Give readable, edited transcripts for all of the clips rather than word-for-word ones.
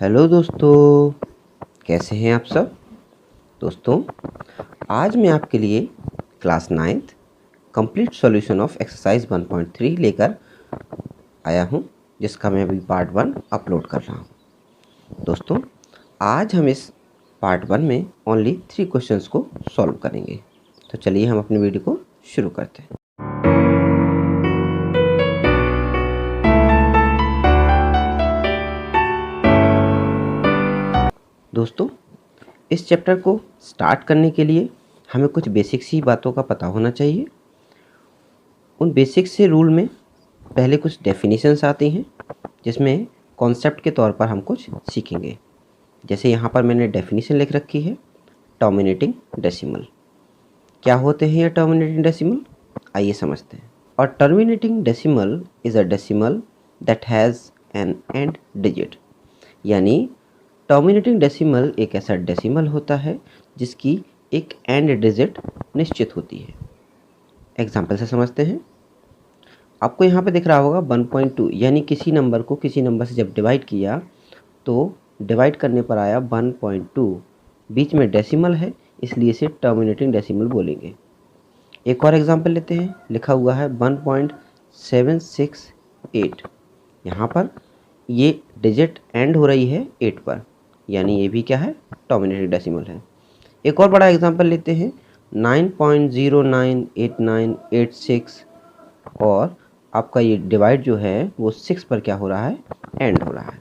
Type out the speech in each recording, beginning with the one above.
Hello दोस्तों, कैसे हैं आप सब। दोस्तों, आज मैं आपके लिए class 9th complete solution of exercise 1.3 लेकर आया हूं, जिसका मैं अभी पार्ट 1 अपलोड कर रहा हूं। दोस्तों, आज हम इस पार्ट 1 में ओनली 3 क्वेश्चंस को सॉल्व करेंगे। तो चलिए हम अपनी वीडियो को शुरू करते हैं। दोस्तों, इस चैप्टर को स्टार्ट करने के लिए हमें कुछ बेसिक सी बातों का पता होना चाहिए। उन बेसिक से रूल में पहले कुछ डेफिनेशंस आती हैं, जिसमें कॉन्सेप्ट के तौर पर हम कुछ सीखेंगे। जैसे यहाँ पर मैंने डेफिनेशन लिख रखी है, टर्मिनेटिंग डेसिमल। क्या होते हैं ये टर्मिनेटिंग डेसिमल, आइए समझते हैं। और terminating decimal is a decimal that has an and digit. यानी टर्मिनेटिंग डेसिमल एक ऐसा डेसिमल होता है जिसकी एक एंड डिजिट निश्चित होती है। एग्जाम्पल से समझते हैं। आपको यहाँ पे दिख रहा होगा 1.2, यानी किसी नंबर को किसी नंबर से जब डिवाइड किया तो डिवाइड करने पर आया 1.2। बीच में डेसिमल है, इसलिए इसे टर्मिनेटिंग डेसिमल बोलेंगे। एक और एग्जाम्पल लेते हैं। लिखा हुआ है 1.768। यहाँ पर ये डिजिट एंड हो रही है 8 पर, यानी ये भी क्या है, टर्मिनेटिंग डेसिमल है। एक और बड़ा एग्जाम्पल लेते हैं 9.098986, और आपका ये डिवाइड जो है वो 6 पर क्या हो रहा है, एंड हो रहा है।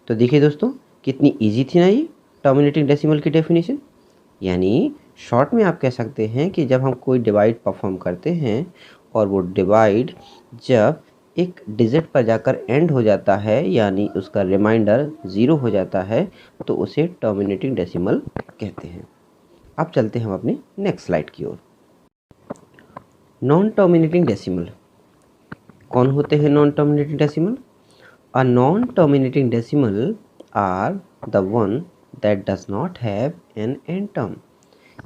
तो देखिए दोस्तों, कितनी इजी थी ना ये टर्मिनेटिंग डेसिमल की डेफिनेशन। यानी शॉर्ट में आप कह सकते हैं कि जब हम कोई डिवाइड परफॉर्म करते हैं और वो डिवाइड जब एक डिजिट पर जाकर एंड हो जाता है, यानी उसका रिमाइंडर 0 हो जाता है, तो उसे टर्मिनेटिंग डेसिमल कहते हैं। अब चलते हैं हम अपनी नेक्स्ट स्लाइड की ओर। नॉन टर्मिनेटिंग डेसिमल कौन होते हैं? Non terminating decimal, a non terminating decimal are the one that does not have an end term.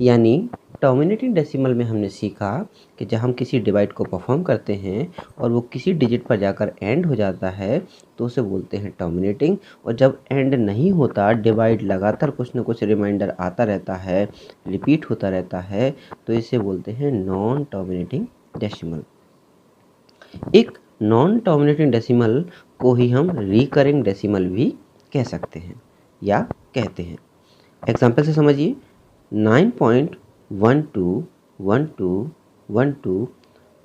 यानी टर्मिनेटिंग डेसिमल में हमने सीखा कि जब हम किसी डिवाइड को परफॉर्म करते हैं और वो किसी डिजिट पर जाकर एंड हो जाता है तो उसे बोलते हैं टर्मिनेटिंग। और जब एंड नहीं होता, डिवाइड लगातार कुछ ना कुछ रिमाइंडर आता रहता है, रिपीट होता रहता है, तो इसे बोलते हैं नॉन टर्मिनेटिंग डेसिमल। एक नॉन टर्मिनेटिंग डेसिमल को ही हम रिकरिंग डेसिमल भी कह सकते हैं या कहते हैं। एग्जाम्पल से समझिए। 9.121212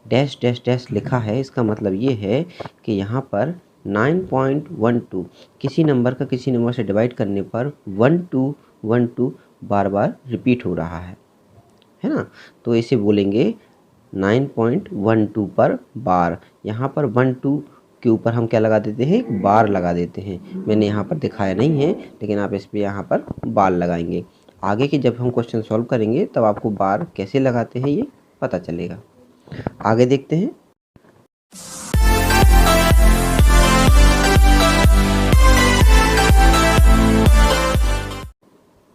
डैश डैश डैश लिखा है। इसका मतलब ये है कि यहाँ पर 9.12 किसी नंबर का किसी नंबर से डिवाइड करने पर 1212 बार बार रिपीट हो रहा है ना। तो इसे बोलेंगे 9.12 पर बार। यहाँ पर 12 के ऊपर हम क्या लगा देते हैं, एक बार लगा देते हैं। मैंने यहाँ पर दिखाया नहीं है, लेकिन आप इस पर यहाँ पर बार लगाएंगे। आगे के जब हम क्वेश्चन सॉल्व करेंगे तब आपको बार कैसे लगाते हैं ये पता चलेगा। आगे देखते हैं।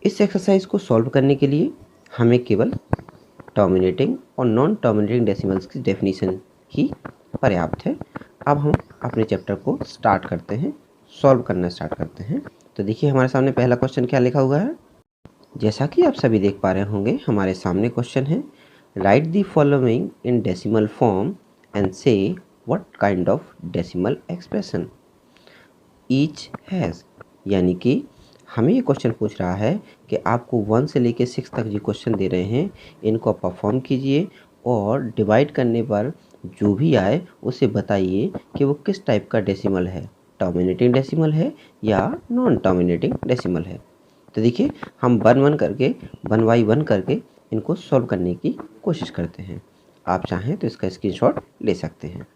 इस एक्सरसाइज को सॉल्व करने के लिए हमें केवल टर्मिनेटिंग और नॉन टर्मिनेटिंग डेसिमल्स की डेफिनेशन ही पर्याप्त है। अब हम अपने चैप्टर को स्टार्ट करते हैं, सॉल्व करना स्टार्ट करते हैं। तो देखिए हमारे सामने पहला क्वेश्चन क्या लिखा हुआ है। जैसा कि आप सभी देख पा रहे होंगे, हमारे सामने क्वेश्चन है, write the following in decimal form and say what kind of decimal expression each has. यानी कि हमें ये क्वेश्चन पूछ रहा है कि आपको 1 से लेकर 6 तक जो क्वेश्चन दे रहे हैं, इनको आप परफॉर्म कीजिए और डिवाइड करने पर जो भी आए उसे बताइए कि वो किस टाइप का डेसिमल है, टर्मिनेटिंग डेसिमल है या नॉन टर्मिनेटिंग डेसिमल है। तो देखिए हम वन बाई वन करके इनको सॉल्व करने की कोशिश करते हैं। आप चाहें तो इसका स्क्रीनशॉट ले सकते हैं।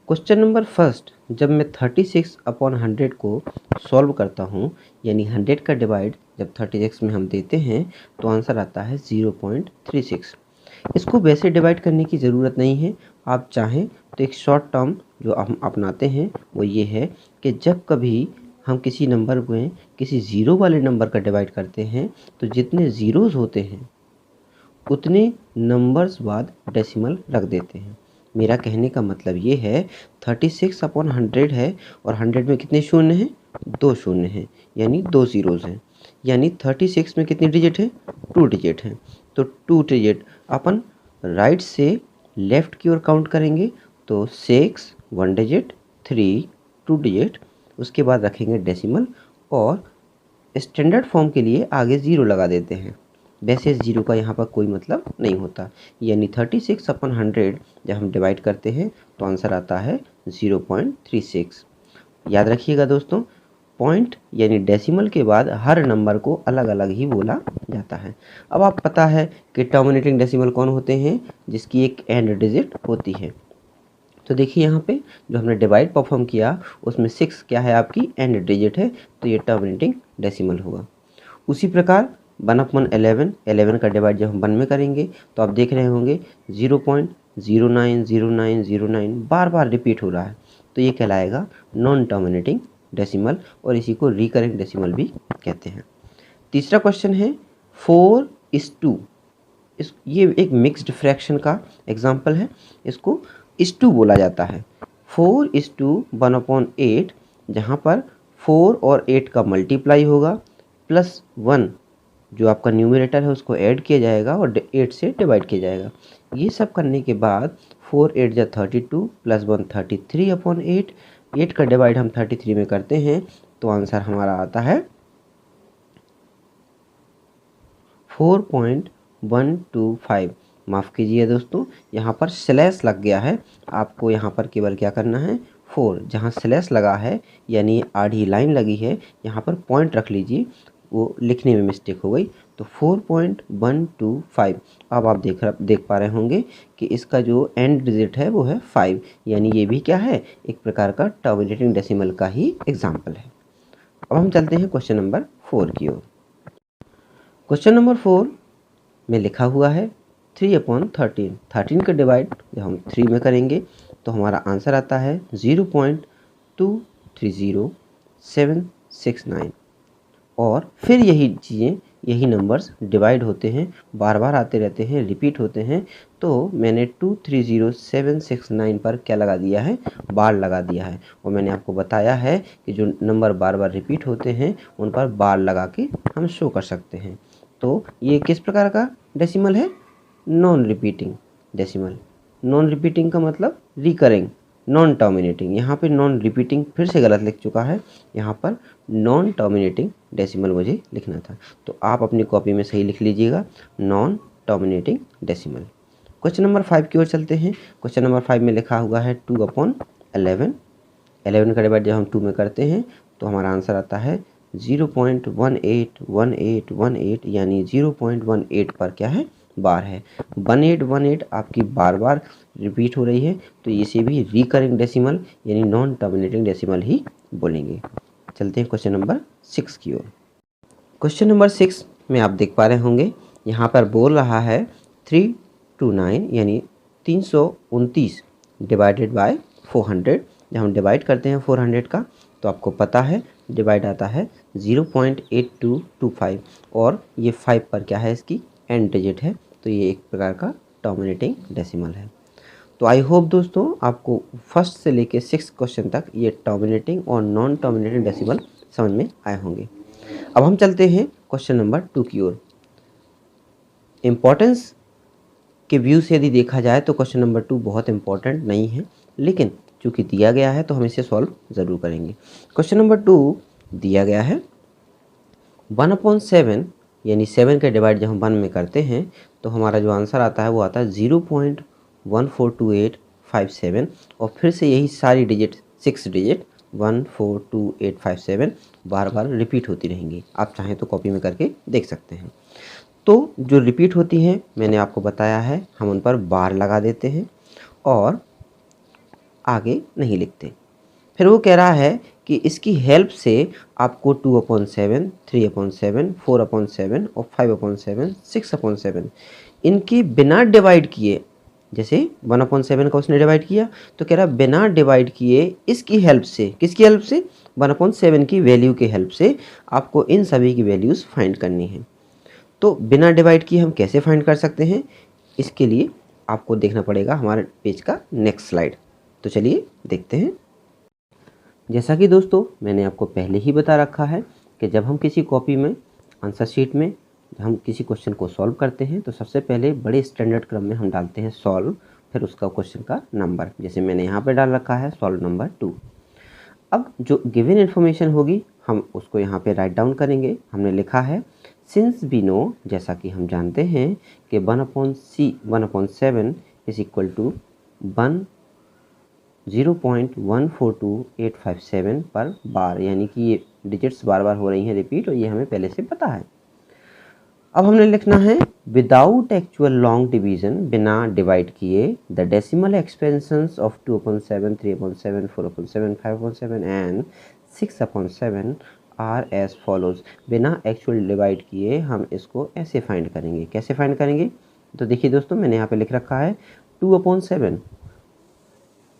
क्वेश्चन नंबर फर्स्ट, जब मैं 36/100 को सॉल्व करता हूँ, यानी 100 का डिवाइड जब 36 में हम देते हैं तो आंसर आता है 0.36। इसको वैसे डिवाइड करने की ज़रूरत नहीं है। आप चाहें तो एक शॉर्ट टर्म जो हम अपनाते हैं वो ये है कि जब कभी हम किसी नंबर में किसी ज़ीरो वाले नंबर का डिवाइड करते हैं तो जितने ज़ीरोज़ होते हैं उतने नंबर्स बाद डेसिमल रख देते हैं। मेरा कहने का मतलब ये है 36/100 है और 100 में कितने शून्य हैं, 2 शून्य हैं, यानी 2 ज़ीरोज़ हैं। यानी 36 में कितनी डिजिट है? 2 डिजिट हैं। तो 2 डिजिट अपन राइट से लेफ़्ट की ओर काउंट करेंगे तो 6 1 डिजिट, 3 2 डिजिट, उसके बाद रखेंगे डेसिमल और स्टैंडर्ड फॉर्म के लिए आगे 0 लगा देते हैं। वैसे 0 का यहाँ पर कोई मतलब नहीं होता। यानी 36 अपन 100 जब हम डिवाइड करते हैं तो आंसर आता है 0.36। याद रखिएगा दोस्तों, पॉइंट यानी डेसिमल के बाद हर नंबर को अलग अलग ही बोला जाता है। अब आप पता है कि टर्मिनेटिंग डेसिमल कौन होते हैं? जिसकी एक एंड डिजिट होती है। तो देखिए यहाँ पे जो हमने डिवाइड परफॉर्म किया उसमें 6 क्या है? आपकी एंड डिजिट है, तो ये टर्मिनेटिंग डेसिमल होगा। उसी प्रकार 1/11, 11 का डिवाइड जब हम 1 में करेंगे तो आप देख रहे होंगे 0.090909 बार बार रिपीट हो रहा है, तो ये कहलाएगा नॉन टर्मिनेटिंग डेसिमल और इसी को रिकरिंग डेसिमल भी कहते हैं। तीसरा क्वेश्चन है 4:2। ये एक मिक्स्ड फ्रैक्शन का एग्जाम्पल है, इसको इस टू बोला जाता है। 4:1/8, जहाँ पर 4 और 8 का मल्टीप्लाई होगा प्लस 1 जो आपका न्यूमरेटर है उसको ऐड किया जाएगा और 8 से डिवाइड किया जाएगा। ये सब करने के बाद 4 8 जा 32 प्लस 1 33/8। 8 का डिवाइड हम 33 में करते हैं तो आंसर हमारा आता है 4.125। माफ़ कीजिए दोस्तों, यहाँ पर स्लैश लग गया है। आपको यहाँ पर केवल क्या करना है, 4 जहाँ स्लैश लगा है यानी आधी लाइन लगी है, यहाँ पर पॉइंट रख लीजिए, वो लिखने में मिस्टेक हो गई। तो 4.125। अब आप देख पा रहे होंगे कि इसका जो एंड डिजिट है वो है 5, यानी ये भी क्या है? एक प्रकार का टर्मिनेटिंग डेसिमल का ही एग्जाम्पल है। अब हम चलते हैं क्वेश्चन नंबर 4 की ओर। क्वेश्चन नंबर 4 में लिखा हुआ है 3/13। 13 का डिवाइड जब हम 3 में करेंगे तो हमारा आंसर आता है 0.230769। और फिर यही चीज़ें, यही नंबर्स डिवाइड होते हैं, बार बार आते रहते हैं, रिपीट होते हैं। तो मैंने 230769 पर क्या लगा दिया है? बार लगा दिया है। और मैंने आपको बताया है कि जो नंबर बार बार रिपीट होते हैं उन पर बार लगा के हम शो कर सकते हैं। तो ये किस प्रकार का डेसिमल है? Non repeating decimal. Non repeating का मतलब रिकरिंग, नॉन टर्मिनेटिंग। यहाँ पे नॉन रिपीटिंग फिर से गलत लिख चुका है, यहाँ पर नॉन टर्मिनेटिंग डेसिमल मुझे लिखना था। तो आप अपनी कॉपी में सही लिख लीजिएगा, non terminating decimal. Question number 5 की ओर चलते हैं। क्वेश्चन नंबर 5 में लिखा हुआ है 2/11। 11 का डिवाइड जब हम 2 में करते हैं तो हमारा आंसर आता है 0.181818, यानी 0.18 पर क्या है? बार है। 1818 आपकी बार बार रिपीट हो रही है, तो इसे भी रिकरिंग डेसिमल यानी नॉन टर्मिनेटिंग डेसिमल ही बोलेंगे। चलते हैं क्वेश्चन नंबर 6 की ओर। क्वेश्चन नंबर 6 में आप देख पा रहे होंगे यहाँ पर बोल रहा है 329 यानी 329 डिवाइडेड बाय 400। जब हम डिवाइड करते हैं 400 का तो आपको पता है डिवाइड आता है 0.8225 और ये 5 पर क्या है? इसकी एंड डिजिट है, तो ये एक प्रकार का टर्मिनेटिंग डेसिमल है। तो आई होप दोस्तों आपको फर्स्ट से लेके 6 क्वेश्चन तक ये टर्मिनेटिंग और नॉन टर्मिनेटिंग डेसिमल समझ में आए होंगे। अब हम चलते हैं क्वेश्चन नंबर 2 की ओर। इम्पोर्टेंस के व्यू से यदि देखा जाए तो क्वेश्चन नंबर 2 बहुत इंपॉर्टेंट नहीं है, लेकिन चूँकि दिया गया है तो हम इसे सॉल्व ज़रूर करेंगे। क्वेश्चन नंबर 2 दिया गया है 1/7 यानी 7 का डिवाइड जब हम 1 में करते हैं तो हमारा जो आंसर आता है वो आता है 0.142857 और फिर से यही सारी डिजिट 6 डिजिट 142857 बार बार रिपीट होती रहेंगी। आप चाहें तो कॉपी में करके देख सकते हैं। तो जो रिपीट होती हैं मैंने आपको बताया है, हम उन पर बार लगा देते हैं और आगे नहीं लिखते। फिर वो कह रहा है कि इसकी हेल्प से आपको 2/7, 3/7, 4/7 और 5/7, 6/7 इनकी बिना डिवाइड किए, जैसे 1/7 का उसने डिवाइड किया तो कह रहा है बिना डिवाइड किए इसकी हेल्प से, किसकी हेल्प से? 1/7 की वैल्यू की हेल्प से आपको इन सभी की वैल्यूज़ फाइंड करनी है। तो बिना डिवाइड किए हम कैसे फाइंड कर सकते हैं? इसके लिए आपको देखना पड़ेगा हमारे पेज का नेक्स्ट स्लाइड। तो चलिए देखते हैं। जैसा कि दोस्तों मैंने आपको पहले ही बता रखा है कि जब हम किसी कॉपी में आंसर शीट में हम किसी क्वेश्चन को सॉल्व करते हैं तो सबसे पहले बड़े स्टैंडर्ड क्रम में हम डालते हैं सॉल्व, फिर उसका क्वेश्चन का नंबर, जैसे मैंने यहाँ पे डाल रखा है सॉल्व नंबर 2। अब जो गिवन इन्फॉर्मेशन होगी हम उसको यहाँ पे राइट डाउन करेंगे। हमने लिखा है सिंस वी नो, जैसा कि हम जानते हैं कि 1/7 इज इक्वल टू 0.142857 पर बार, यानी कि ये डिजिट्स बार बार हो रही हैं रिपीट, और ये हमें पहले से पता है। अब हमने लिखना है विदाउट एक्चुअल लॉन्ग डिवीजन, बिना डिवाइड किए, the decimal expansions of 2/7, 3/7, 4/7, 5/7 and 6/7 are as follows. बिना एक्चुअल डिवाइड किए हम इसको ऐसे फाइंड करेंगे। कैसे फाइंड करेंगे? तो देखिए दोस्तों मैंने यहाँ पे लिख रखा है 2/7।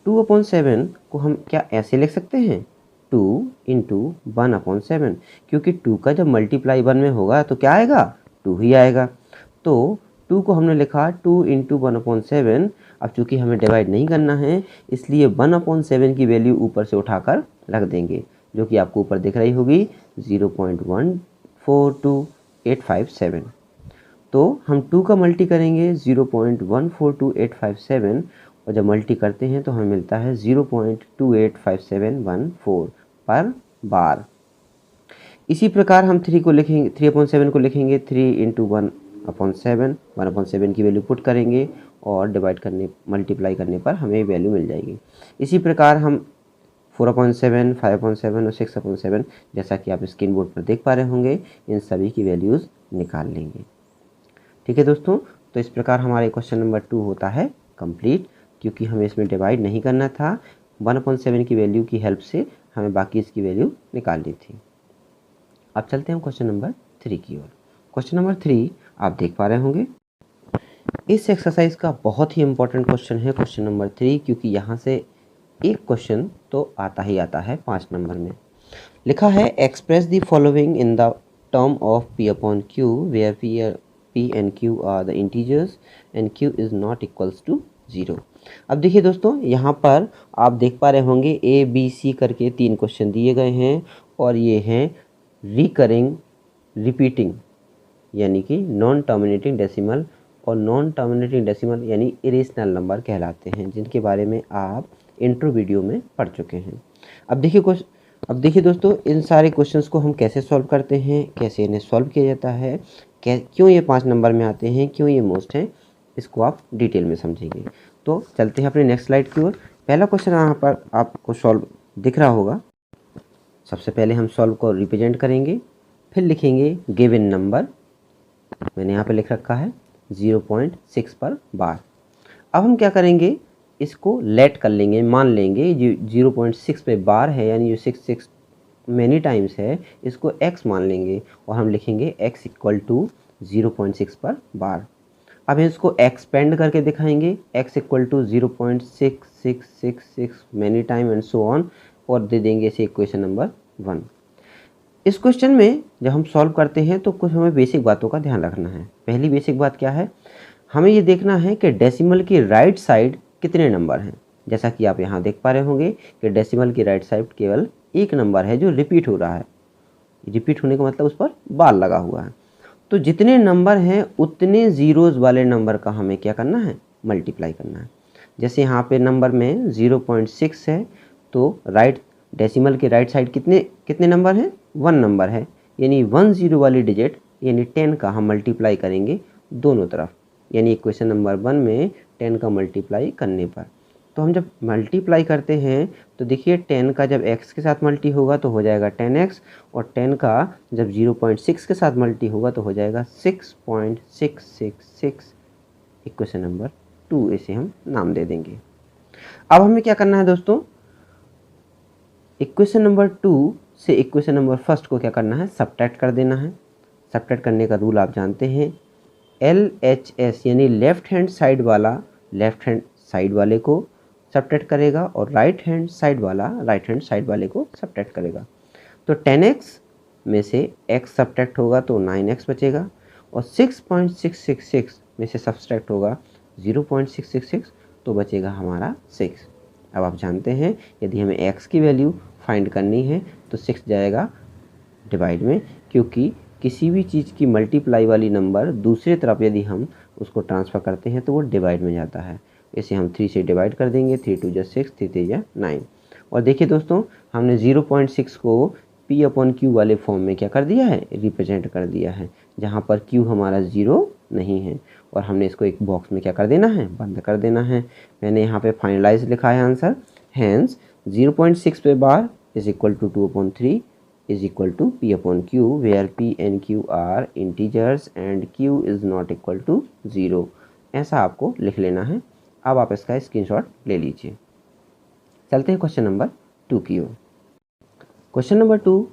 2/7 को हम क्या ऐसे लिख सकते हैं 2 इंटू 1/7, क्योंकि 2 का जब मल्टीप्लाई 1 में होगा तो क्या आएगा 2 ही आएगा। तो 2 को हमने लिखा 2 इंटू 1/7। अब चूंकि हमें डिवाइड नहीं करना है इसलिए 1/7 की वैल्यू ऊपर से उठाकर रख देंगे, जो कि आपको ऊपर दिख रही होगी 0.142857। तो हम 2 का मल्टी करेंगे 0.142857, और जब मल्टी करते हैं तो हमें मिलता है 0.285714 पर बार। इसी प्रकार हम 3 को लिखेंगे, 3/7 को लिखेंगे 3 इंटू 1/7, 1/7 की वैल्यू पुट करेंगे और डिवाइड करने मल्टीप्लाई करने पर हमें वैल्यू मिल जाएगी। इसी प्रकार हम 4/7, 5/7 और 6/7, जैसा कि आप स्क्रीन बोर्ड पर देख पा रहे होंगे, इन सभी की वैल्यूज़ निकाल लेंगे। ठीक है दोस्तों, तो इस प्रकार हमारे क्वेश्चन नंबर 2 होता है कंप्लीट, क्योंकि हमें इसमें डिवाइड नहीं करना था। 1/7 की वैल्यू की हेल्प से हमें बाकी इसकी वैल्यू निकालनी थी। अब चलते हैं क्वेश्चन नंबर 3 की ओर। क्वेश्चन नंबर 3 आप देख पा रहे होंगे। इस एक्सरसाइज का बहुत ही इंपॉर्टेंट क्वेश्चन है क्वेश्चन नंबर 3, क्योंकि यहाँ से एक क्वेश्चन तो आता ही आता है 5 नंबर में। लिखा है express the following in the term of P/Q where P and Q are the integers and Q is not equals to 0। अब देखिए दोस्तों यहाँ पर आप देख पा रहे होंगे ABC करके 3 क्वेश्चन दिए गए हैं, और ये हैं रिकरिंग रिपीटिंग यानी कि नॉन टर्मिनेटिंग डेसिमल, और नॉन टर्मिनेटिंग डेसिमल यानी इरेशनल नंबर कहलाते हैं, जिनके बारे में आप इंट्रो वीडियो में पढ़ चुके हैं। अब देखिए दोस्तों इन सारे क्वेश्चंस को हम कैसे सॉल्व करते हैं, कैसे इन्हें सॉल्व किया जाता है, क्यों ये 5 नंबर में आते हैं, क्यों ये मोस्ट हैं, इसको आप डिटेल में समझेंगे। तो चलते हैं अपने नेक्स्ट स्लाइड की ओर। पहला क्वेश्चन यहाँ पर आपको सॉल्व दिख रहा होगा। सबसे पहले हम सॉल्व को रिप्रेजेंट करेंगे, फिर लिखेंगे गिवन नंबर, मैंने यहाँ पे लिख रखा है 0.6 पर बार। अब हम क्या करेंगे, इसको लेट कर लेंगे, मान लेंगे जो 0.6 पे बार है, यानी जो 6 मैनी टाइम्स है, इसको x मान लेंगे और हम लिखेंगे x इक्वल टू 0.6 पर बार। अब इसको एक्सपेंड करके दिखाएंगे, x equal to 0.6666 many time and so on, और दे देंगे इसे इक्वेशन नंबर 1। इस क्वेश्चन में जब हम सॉल्व करते हैं तो कुछ हमें बेसिक बातों का ध्यान रखना है। पहली बेसिक बात क्या है, हमें ये देखना है कि डेसिमल की राइट साइड कितने नंबर हैं। जैसा कि आप यहाँ देख पा रहे होंगे कि डेसिमल की राइट साइड केवल एक नंबर है जो रिपीट हो रहा है। रिपीट होने का मतलब उस पर बार लगा हुआ है। तो जितने नंबर हैं उतने ज़ीरोज़ वाले नंबर का हमें क्या करना है, मल्टीप्लाई करना है। जैसे यहाँ पे नंबर में 0.6 है, तो राइट डेसिमल के राइट साइड कितने नंबर हैं, 1 नंबर है, यानी 1 0 वाली डिजिट यानी 10 का हम मल्टीप्लाई करेंगे दोनों तरफ, यानी इक्वेशन नंबर 1 में 10 का मल्टीप्लाई करने पर। तो हम जब मल्टीप्लाई करते हैं तो देखिए 10 का जब x के साथ मल्टी होगा तो हो जाएगा 10x, और 10 का जब 0.6 के साथ मल्टी होगा तो हो जाएगा 6.666। इक्वेशन नंबर 2 इसे हम नाम दे देंगे। अब हमें क्या करना है दोस्तों, इक्वेशन नंबर 2 से इक्वेशन नंबर 1 को क्या करना है, सब्ट्रैक्ट कर देना है। सब्ट्रैक्ट करने का रूल आप जानते हैं, LHS यानी लेफ्ट हैंड साइड वाला लेफ्ट हैंड साइड वाले को सब्ट्रैक्ट करेगा और राइट हैंड साइड वाला राइट हैंड साइड वाले को सब्ट्रैक्ट करेगा। तो 10x में से x सब्ट्रैक्ट होगा तो 9x बचेगा, और 6.666 में से सब्ट्रैक्ट होगा 0.666 तो बचेगा हमारा 6। अब आप जानते हैं यदि हमें x की वैल्यू फाइंड करनी है तो 6 जाएगा डिवाइड में, क्योंकि किसी भी चीज़ की मल्टीप्लाई वाली नंबर दूसरी तरफ यदि हम उसको ट्रांसफ़र करते हैं तो वो डिवाइड में जाता है। इसे हम 3 से डिवाइड कर देंगे, 3 2 जा 6, 3 3 जा 9। और देखिए दोस्तों, हमने 0.6 को P/Q वाले फॉर्म में क्या कर दिया है, रिप्रेजेंट कर दिया है, जहाँ पर Q हमारा 0 नहीं है, और हमने इसको एक बॉक्स में क्या कर देना है, बंद कर देना है। मैंने यहाँ पे फाइनलाइज लिखा है आंसर, हैंस 0.6 पे bar is equal to 2/3 is equal to P/Q, where P and Q are integers and Q is not equal to 0। ऐसा आपको लिख लेना है। अब आप इसका स्क्रीनशॉट ले लीजिए। चलते हैं क्वेश्चन नंबर 2 की ओर। क्वेश्चन नंबर 2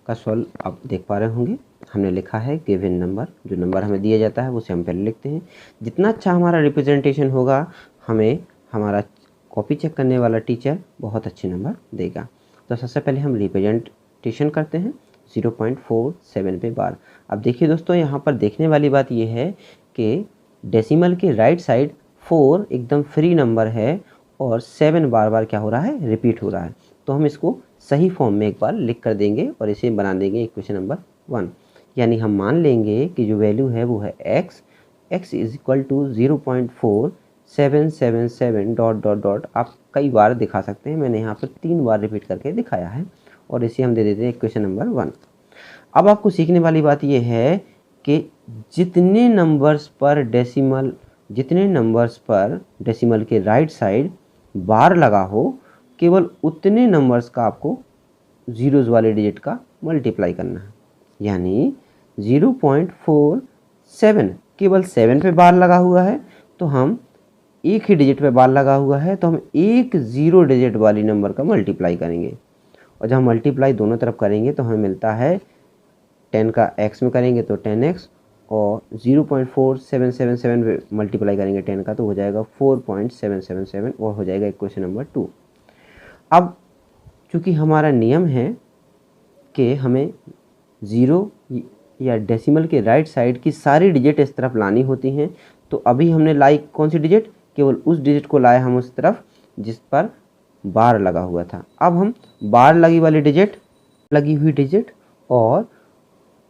का सॉल्व आप देख पा रहे होंगे। हमने लिखा है गिवन नंबर, जो नंबर हमें दिया जाता है उसे हम पहले लिखते हैं। जितना अच्छा हमारा रिप्रेजेंटेशन होगा, हमें हमारा कॉपी चेक करने वाला टीचर बहुत अच्छे नंबर देगा। तो सबसे पहले हम रिप्रेजेंटेशन करते हैं 0.47 पे बार। अब देखिए दोस्तों, यहाँ पर देखने वाली बात यह है कि डेसिमल के राइट साइड 4 एकदम फ्री नंबर है और 7 बार बार क्या हो रहा है, रिपीट हो रहा है। तो हम इसको सही फॉर्म में एक बार लिख कर देंगे और इसे बना देंगे इक्वेशन नंबर 1। यानी हम मान लेंगे कि जो वैल्यू है वो है x is equal to 0.4777 dot dot dot. आप कई बार दिखा सकते हैं, मैंने यहाँ पर 3 बार रिपीट करके दिखाया है, और इसे हम दे देते हैं इक्वेशन नंबर 1। अब आपको सीखने वाली बात यह है कि जितने नंबर्स पर डेसिमल के राइट साइड बार लगा हो, केवल उतने नंबर्स का आपको जीरोज़ वाले डिजिट का मल्टीप्लाई करना है। यानी 0.47 केवल 7 पे बार लगा हुआ है, तो हम एक ही डिजिट पे बार लगा हुआ है, तो हम एक 0 डिजिट वाली नंबर का मल्टीप्लाई करेंगे। और जब हम मल्टीप्लाई दोनों तरफ करेंगे तो हमें मिलता है 10 का x में करेंगे तो 10x, और 0.4777 पे मल्टीप्लाई करेंगे 10 का तो हो जाएगा 4.777, और हो जाएगा इक्वेशन नंबर 2। अब चूँकि हमारा नियम है कि हमें 0 या डेसिमल के राइट साइड की सारी डिजिट इस तरफ लानी होती हैं, तो अभी हमने लाई कौन सी डिजिट, केवल उस डिजिट को लाए हम उस तरफ जिस पर बार लगा हुआ था। अब हम बार लगी हुई डिजिट और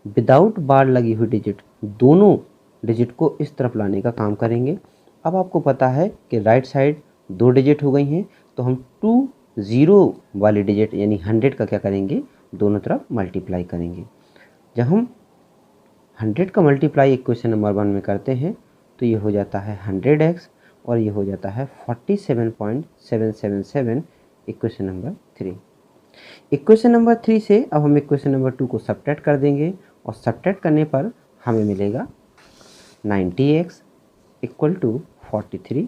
विदाउट बार लगी हुई डिजिट, दोनों डिजिट को इस तरफ लाने का काम करेंगे। अब आपको पता है कि राइट साइड 2 डिजिट हो गई हैं, तो हम 20 वाली डिजिट यानी 100 का क्या करेंगे, दोनों तरफ मल्टीप्लाई करेंगे। जब हम 100 का मल्टीप्लाई इक्वेशन नंबर 1 में करते हैं तो ये हो जाता है 100x, और ये हो जाता है 47.777 इक्वेशन नंबर 3। इक्वेशन नंबर 3 से अब हम इक्वेशन नंबर 2 को सब्ट्रैक्ट कर देंगे, और सब्ट्रैक्ट करने पर हमें मिलेगा 90x इक्वल टू 43।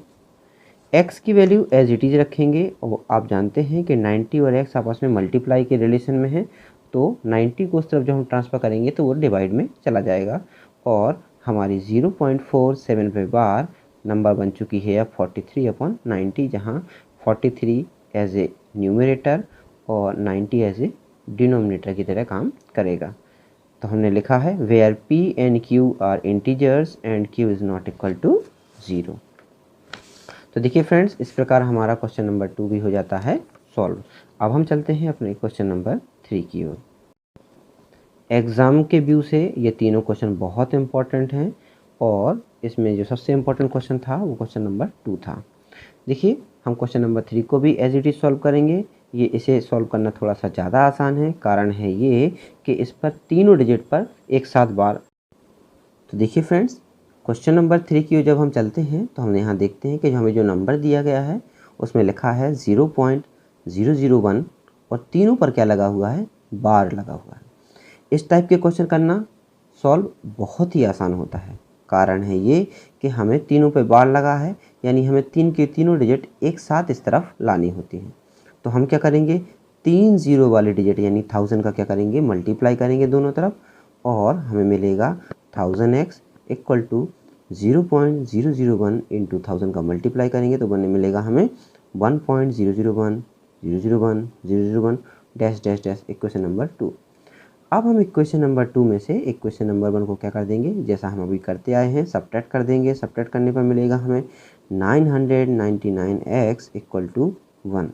x की वैल्यू एज इट इज़ रखेंगे, और आप जानते हैं कि 90 और x आपस में मल्टीप्लाई के रिलेशन में है, तो 90 को उस तरफ जब हम ट्रांसफ़र करेंगे तो वो डिवाइड में चला जाएगा, और हमारी 0.47 पे बार नंबर बन चुकी है अब 43/90, जहाँ 43 एज ए न्यूमरेटर और 90 एज ए डिनोमिनेटर की तरह काम करेगा। तो हमने लिखा है where P and Q are integers and Q is not equal to 0। तो देखिए फ्रेंड्स, इस प्रकार हमारा क्वेश्चन नंबर 2 भी हो जाता है सॉल्व। अब हम चलते हैं अपने क्वेश्चन नंबर 3 की ओर। एग्ज़ाम के व्यू से ये तीनों क्वेश्चन बहुत इंपॉर्टेंट हैं, और इसमें जो सबसे इम्पोर्टेंट क्वेश्चन था वो क्वेश्चन नंबर 2 था। देखिए, हम क्वेश्चन नंबर 3 को भी एज इट इज़ सॉल्व करेंगे। इसे सॉल्व करना थोड़ा सा ज़्यादा आसान है, कारण है ये कि इस पर तीनों डिजिट पर एक साथ बार। तो देखिए फ्रेंड्स, क्वेश्चन नंबर 3 की ओर जब हम चलते हैं तो हम यहाँ देखते हैं कि हमें जो नंबर दिया गया है उसमें लिखा है 0.001, और तीनों पर क्या लगा हुआ है, बार लगा हुआ है। इस टाइप के क्वेश्चन करना सॉल्व बहुत ही आसान होता है, कारण है ये कि हमें तीनों पे बार लगा है, यानी हमें 3 के तीनों डिजिट एक साथ इस तरफ लानी होती हैं। तो हम क्या करेंगे, 3 0 वाली डिजिट यानी 1000 का क्या करेंगे, मल्टीप्लाई करेंगे दोनों तरफ, और हमें मिलेगा 1000x इक्वल टू 0.001 इंटू 1000 का मल्टीप्लाई करेंगे तो बनने मिलेगा हमें 1.001 dash dash dash equation number 2। अब हम इक्वेशन नंबर 2 में से इक्वेशन नंबर 1 को क्या कर देंगे, जैसा हम अभी करते आए हैं, सब्ट्रैक्ट कर देंगे। सब्ट्रैक्ट करने पर मिलेगा हमें 999x इक्वल टू 1।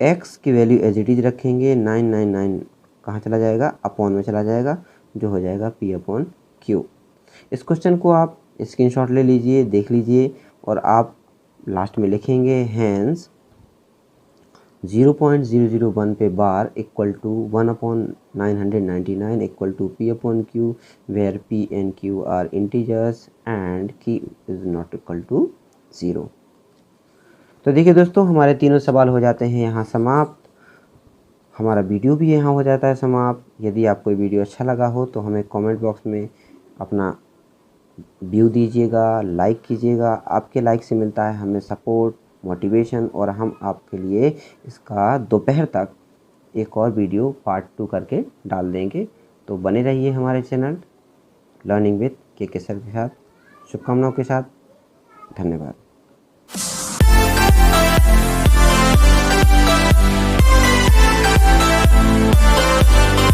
x की वैल्यू एज इट इज रखेंगे, 999 कहाँ चला जाएगा, अपॉन में चला जाएगा, जो हो जाएगा p अपॉन q। इस क्वेश्चन को आप स्क्रीनशॉट ले लीजिए, देख लीजिए, और आप लास्ट में लिखेंगे हैंस 0.001 पे bar equal to 1/999 equal to p upon q, where p and q are integers and q is not equal to 0। तो देखिए दोस्तों, हमारे तीनों सवाल हो जाते हैं यहाँ समाप्त। हमारा वीडियो भी यहाँ हो जाता है समाप्त। यदि आपको वीडियो अच्छा लगा हो तो हमें कमेंट बॉक्स में अपना व्यू दीजिएगा, लाइक कीजिएगा। आपके लाइक से मिलता है हमें सपोर्ट, मोटिवेशन, और हम आपके लिए इसका दोपहर तक एक और वीडियो पार्ट 2 करके डाल देंगे। तो बने रहिए हमारे चैनल लर्निंग विद के सर के साथ। शुभकामनाओं के साथ, धन्यवाद।